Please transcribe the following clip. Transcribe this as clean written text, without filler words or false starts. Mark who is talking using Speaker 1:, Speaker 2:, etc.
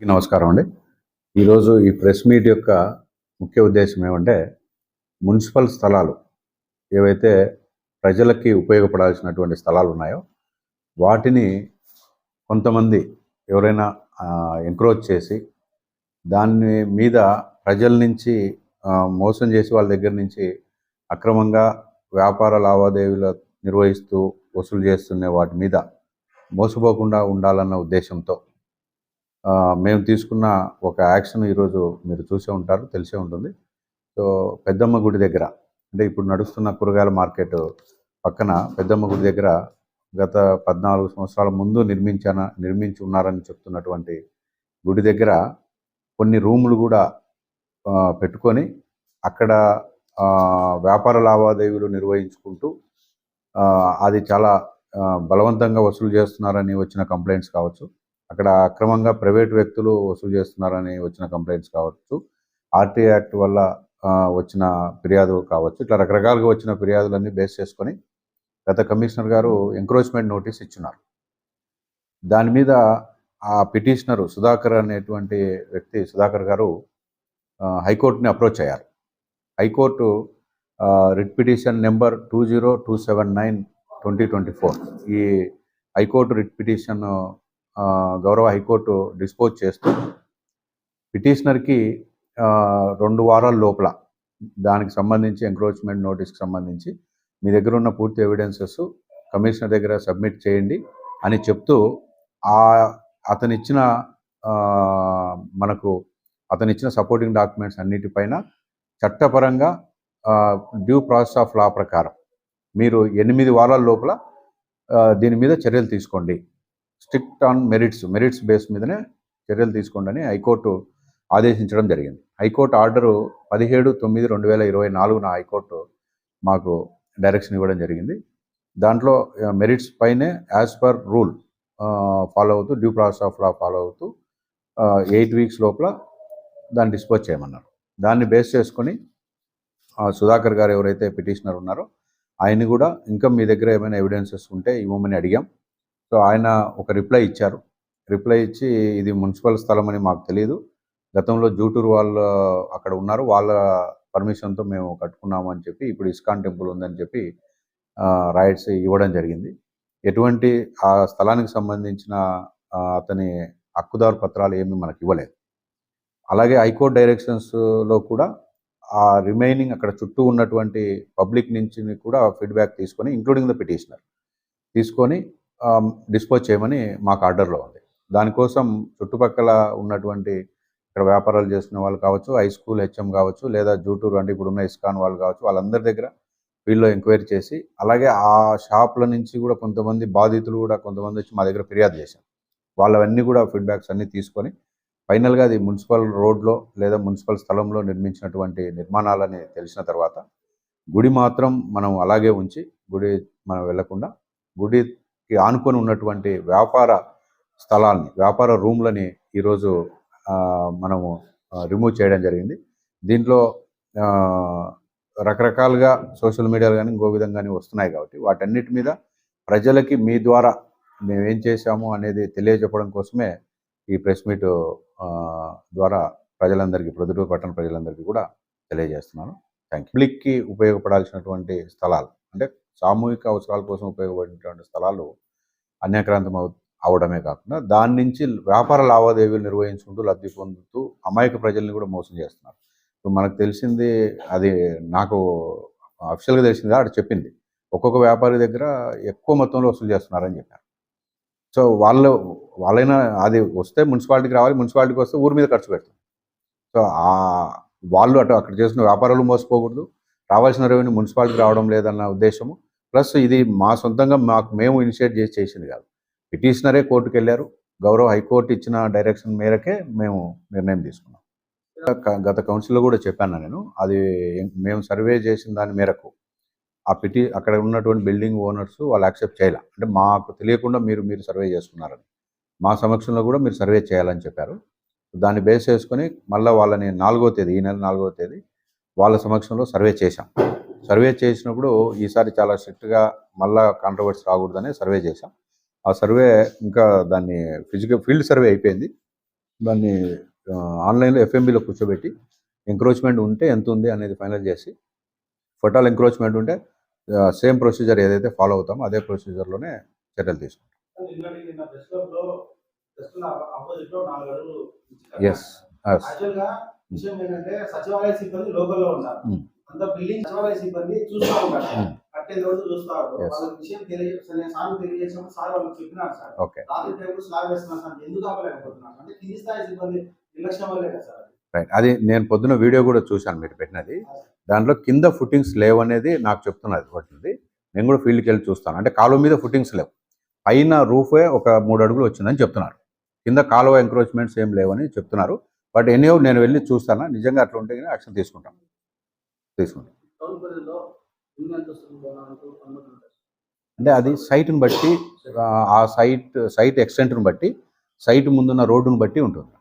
Speaker 1: నమస్కారం అండి. ఈరోజు ఈ ప్రెస్ మీట్ యొక్క ముఖ్య ఉద్దేశం ఏమంటే, మున్సిపల్ స్థలాలు ఏవైతే ప్రజలకి ఉపయోగపడాల్సినటువంటి స్థలాలు ఉన్నాయో, వాటిని కొంతమంది ఎవరైనా ఎంక్రోచ్ చేసి, దాని మీద ప్రజల నుంచి మోసం చేసి వాళ్ళ దగ్గర నుంచి అక్రమంగా వ్యాపార లావాదేవీలు నిర్వహిస్తూ వసూలు చేస్తున్న వాటి మీద మోసపోకుండా ఉండాలన్న ఉద్దేశంతో మేము తీసుకున్న ఒక యాక్షన్ ఈరోజు మీరు చూసే ఉంటారు, తెలిసే ఉంటుంది. సో పెద్దమ్మ గుడి దగ్గర, అంటే ఇప్పుడు నడుస్తున్న కూరగాయల మార్కెట్ పక్కన పెద్దమ్మ గుడి దగ్గర గత 14 సంవత్సరాల ముందు నిర్మించి ఉన్నారని చెప్తున్నటువంటి గుడి దగ్గర కొన్ని రూములు కూడా పెట్టుకొని అక్కడ వ్యాపార లావాదేవీలు నిర్వహించుకుంటూ అది చాలా బలవంతంగా వసూలు చేస్తున్నారని వచ్చిన కంప్లైంట్స్ కావచ్చు, అక్కడ అక్రమంగా ప్రైవేట్ వ్యక్తులు వసూలు చేస్తున్నారని వచ్చిన కంప్లైంట్స్ కావచ్చు, ఆర్టీ యాక్ట్ వల్ల వచ్చిన ఫిర్యాదు కావచ్చు, ఇట్లా రకరకాలుగా వచ్చిన ఫిర్యాదులన్నీ బేస్ చేసుకొని గత కమిషనర్ గారు ఎంక్రోచ్మెంట్ నోటీస్ ఇచ్చున్నారు. దాని మీద ఆ పిటిషనరు సుధాకర్ అనేటువంటి వ్యక్తి, సుధాకర్ గారు హైకోర్టుని అప్రోచ్ అయ్యారు. హైకోర్టు రిట్ పిటిషన్ నెంబర్ 20279/2024 ఈ హైకోర్టు రిట్ పిటిషన్ గౌరవ హైకోర్టు డిస్పోజ్ చేస్తూ పిటిషనర్కి 2 వారాల లోపల దానికి సంబంధించి ఎంక్రోచ్మెంట్ నోటీస్కి సంబంధించి మీ దగ్గర ఉన్న పూర్తి ఎవిడెన్సెస్ కమిషనర్ దగ్గర సబ్మిట్ చేయండి అని చెప్తూ అతనిచ్చిన సపోర్టింగ్ డాక్యుమెంట్స్ అన్నిటిపైన చట్టపరంగా డ్యూ ప్రాసెస్ ఆఫ్ లా ప్రకారం మీరు 8 వారాల లోపల దీని మీద చర్యలు తీసుకోండి, స్ట్రిక్ట్ ఆన్ మెరిట్స్ బేస్ మీదనే చర్యలు తీసుకోండి అని హైకోర్టు ఆదేశించడం జరిగింది. హైకోర్టు ఆర్డరు 17/9/2024 హైకోర్టు మాకు డైరెక్షన్ ఇవ్వడం జరిగింది. దాంట్లో మెరిట్స్ పైనే యాజ్ పర్ రూల్ ఫాలో అవుతూ, due process of law follow అవుతూ 8 వీక్స్ లోపల దాన్ని డిస్పోజ్ చేయమన్నారు. దాన్ని బేస్ చేసుకొని సుధాకర్ గారు ఎవరైతే పిటిషనర్ ఉన్నారో ఆయన్ని కూడా ఇంకా మీ దగ్గర ఏమైనా ఎవిడెన్సెస్ ఉంటే ఇవ్వమని అడిగాం. సో ఆయన ఒక రిప్లై ఇచ్చారు. రిప్లై ఇచ్చి ఇది మున్సిపల్ స్థలం అని మాకు తెలియదు, గతంలో జూటూరు వాళ్ళు అక్కడ ఉన్నారు, వాళ్ళ పర్మిషన్తో మేము కట్టుకున్నాము అని చెప్పి, ఇప్పుడు ఇస్కాన్ టెంపుల్ ఉందని చెప్పి రైట్స్ ఇవ్వడం జరిగింది. ఎటువంటి ఆ స్థలానికి సంబంధించిన అతని హక్కుదారు పత్రాలు ఏమీ మనకి ఇవ్వలేదు. అలాగే హైకోర్టు డైరెక్షన్స్లో కూడా ఆ రిమైనింగ్ అక్కడ చుట్టూ ఉన్నటువంటి పబ్లిక్ నుంచి కూడా ఫీడ్బ్యాక్ తీసుకొని, ఇంక్లూడింగ్ ద పిటిషనర్ తీసుకొని డిస్పోజ్ చేయమని మాకు ఆర్డర్లో ఉంది. దానికోసం చుట్టుపక్కల ఉన్నటువంటి ఇక్కడ వ్యాపారాలు చేస్తున్న వాళ్ళు కావచ్చు, హై స్కూల్ హెచ్ఎం కావచ్చు, లేదా జూటూరు అంటే ఇప్పుడున్న ఇస్కాన్ వాళ్ళు కావచ్చు, వాళ్ళందరి దగ్గర వీళ్ళు ఎంక్వైరీ చేసి, అలాగే ఆ షాపుల నుంచి కూడా కొంతమంది బాధితులు కూడా కొంతమంది వచ్చి మా దగ్గర ఫిర్యాదు చేశారు. వాళ్ళవన్నీ కూడా ఫీడ్బ్యాక్స్ అన్నీ తీసుకొని ఫైనల్గా అది మున్సిపల్ రోడ్లో లేదా మున్సిపల్ స్థలంలో నిర్మించినటువంటి నిర్మాణాలని తెలిసిన తర్వాత గుడి మాత్రం మనం అలాగే ఉంచి, గుడి మనం వెళ్లకుండా గుడికి ఆనుకొని ఉన్నటువంటి వ్యాపార స్థలాల్ని, వ్యాపార రూమ్లని ఈరోజు మనము రిమూవ్ చేయడం జరిగింది. దీంట్లో రకరకాలుగా సోషల్ మీడియాలో కానీ ఇంకో విధంగానే వస్తున్నాయి కాబట్టి వాటన్నిటి మీద ప్రజలకి మీ ద్వారా మేమేం చేశాము అనేది తెలియజెప్పడం కోసమే ఈ ప్రెస్ మీట్ ద్వారా ప్రజలందరికీ, ప్రొద్దుటూరు పట్టణ ప్రజలందరికీ కూడా తెలియజేస్తున్నాను. Thank you. పబ్లిక్కి ఉపయోగపడాల్సినటువంటి స్థలాలు, అంటే సామూహిక అవసరాల కోసం ఉపయోగపడేటువంటి స్థలాలు అన్యాక్రాంతం అవడమే కాకుండా దాని నుంచి వ్యాపార లావాదేవీలు నిర్వహించుకుంటూ లబ్ధి పొందుతూ అమాయక ప్రజల్ని కూడా మోసం చేస్తున్నారు. ఇప్పుడు మనకు తెలిసింది, అది నాకు అఫిషియల్గా తెలిసింది, అక్కడ చెప్పింది ఒక్కొక్క వ్యాపారి దగ్గర ఎక్కువ మొత్తంలో వసూలు చేస్తున్నారని చెప్పారు. సో వాళ్ళైనా అది వస్తే మున్సిపాలిటీకి రావాలి, మున్సిపాలిటీకి వస్తే ఊరి మీద ఖర్చు పెడతారు. సో వాళ్ళు అక్కడ చేసిన వ్యాపారాలు మోసపోకూడదు, రావాల్సిన రెవెన్యూ మున్సిపాలిటీకి రావడం లేదన్న ఉద్దేశము. ప్లస్ ఇది మా సొంతంగా మేము ఇనిషియేట్ చేసింది కాదు, పిటిషనరే కోర్టుకు వెళ్ళారు. గౌరవ హైకోర్టు ఇచ్చిన డైరెక్షన్ మేరకే మేము నిర్ణయం తీసుకున్నాం. గత కౌన్సిల్లో కూడా చెప్పాను నేను, అది మేము సర్వే చేసిన దాని మేరకు అక్కడ ఉన్నటువంటి బిల్డింగ్ ఓనర్స్ వాళ్ళు యాక్సెప్ట్ చేయాలి. అంటే మాకు తెలియకుండా మీరు సర్వే చేసుకున్నారని, మా సమక్షంలో కూడా మీరు సర్వే చేయాలని చెప్పారు. దాన్ని బేస్ చేసుకొని మళ్ళీ వాళ్ళని ఈ నెల 4వ తేదీ వాళ్ళ సమక్షంలో సర్వే చేశాం. సర్వే చేసినప్పుడు ఈసారి చాలా స్ట్రిక్ట్గా మళ్ళీ కాంట్రవర్సీ రాకూడదని సర్వే చేశాం. ఆ సర్వే ఇంకా దాన్ని ఫీల్డ్ సర్వే అయిపోయింది. దాన్ని ఆన్లైన్లో ఎఫ్ఎంబిలో కూర్చోబెట్టి ఎంక్రోచ్మెంట్ ఉంటే ఎంత ఉంది అనేది ఫైనల్ చేసి ఫర్టాల్ ఎంక్రోచ్మెంట్ ఉంటే సేమ్ ప్రొసీజర్ ఏదైతే ఫాలో అవుతామో అదే ప్రొసీజర్లోనే చర్యలు తీసుకుంటాం. ఎస్
Speaker 2: విషయం ఏంటంటే సచివాలయ సిబ్బంది లోకల్లో ఉంటారు. అంత బిల్డింగ్ సచివాలయ సిబ్బంది చూస్తూ ఉంటారు, కట్టే రోజు చూస్తారు. వాళ్ళకి విషయం తెలియజేసినప్పుడు సార్ వాళ్ళకి చెప్పినారు సార్, రాత్రి టైంలో స్లాబ్ వేస్తున్నారు సార్, ఎందుకు ఆపలేకపోతున్నారు అంటే కింది స్థాయి సిబ్బంది నిర్లక్ష్యం వల్లే కదా సార్.
Speaker 1: రైట్, అది నేను పొద్దున వీడియో కూడా చూశాను మీరు పెట్టినది. దాంట్లో కింద ఫుటింగ్స్ లేవు అనేది నాకు చెప్తున్నది పట్టింది. నేను కూడా ఫీల్డ్కి వెళ్ళి చూస్తాను. అంటే కాలువ మీద ఫుటింగ్స్ లేవు, పైన రూఫే ఒక 3 అడుగులు వచ్చిందని చెప్తున్నారు. కింద కాలువ ఎంక్రోచ్మెంట్స్ ఏం లేవని చెప్తున్నారు. బట్ ఎనీహౌ నేను వెళ్ళి చూస్తాను, నిజంగా అట్లా ఉంటే యాక్షన్ తీసుకుంటాం. అంటే అది సైట్ని బట్టి, ఆ సైట్ ఎక్స్టెంట్ని బట్టి, సైట్ ముందున్న రోడ్డును బట్టి ఉంటుంది.